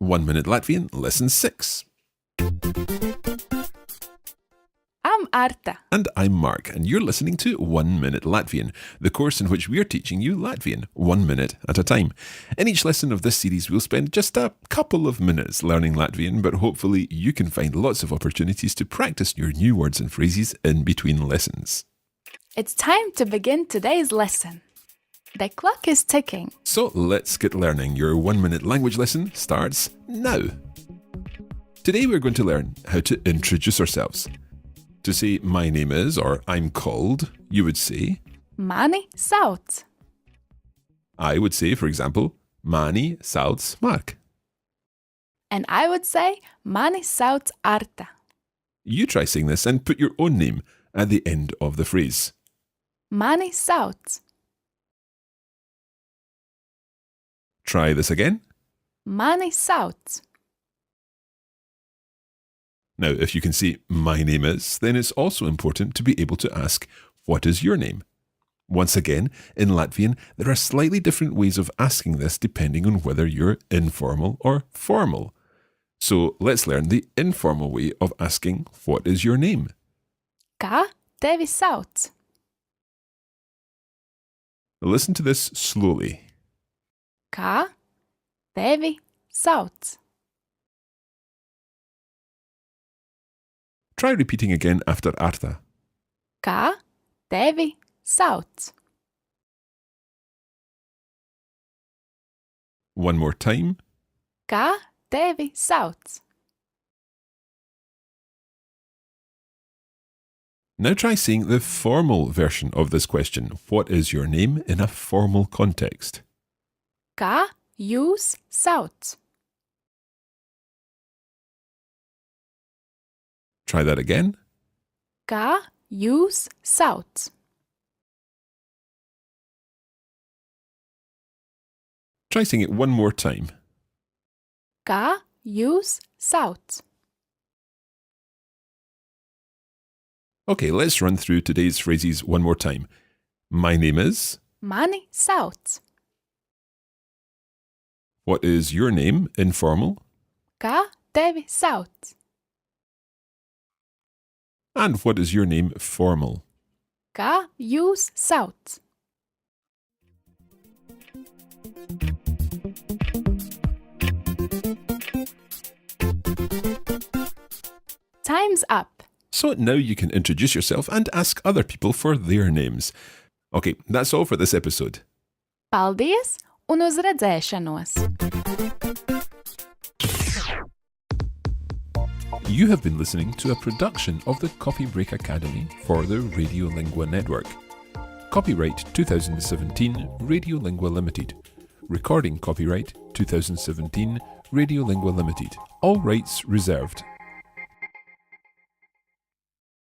1 Minute Latvian Lesson 6. I'm Arta. And I'm Mark, and you're listening to 1 Minute Latvian, the course in which we're teaching you Latvian, 1 minute at a time. In each lesson of this series, we'll spend just a couple of minutes learning Latvian, but hopefully you can find lots of opportunities to practice your new words and phrases in between lessons. It's time to begin today's lesson. The clock is ticking. So let's get learning. Your 1 minute language lesson starts now. Today we're going to learn how to introduce ourselves. To say my name is or I'm called, you would say Mani sauc. I would say, for example, Mani sauc Mark. And I would say Mani sauc Arta. You try saying this and put your own name at the end of the phrase. Mani sauc. Try this again. Mani sauc. Now, if you can say my name is, then it's also important to be able to ask, what is your name? Once again, in Latvian, there are slightly different ways of asking this depending on whether you're informal or formal. So let's learn the informal way of asking, what is your name? Kā tevi sauc? Listen to this slowly. Kā tevi sauc? Try repeating again after Arta. Kā tevi sauc? One more time. Kā tevi sauc? Now try saying the formal version of this question. What is your name in a formal context? Kā jūs sauc? Try that again. Kā jūs sauc? Try saying it one more time. Kā jūs sauc? Okay, let's run through today's phrases one more time. My name is. Mani sauc. What is your name, informal? Kā tevi sauc? And what is your name, formal? Kā jūs sauc? Time's up. So now you can introduce yourself and ask other people for their names. Okay, that's all for this episode. Paldies un uz redzēšanos! You have been listening to a production of the Copy Break Academy for the Radiolingua Network. Copyright 2017 Radiolingua Limited. Recording copyright 2017 Radiolingua Limited. All rights reserved.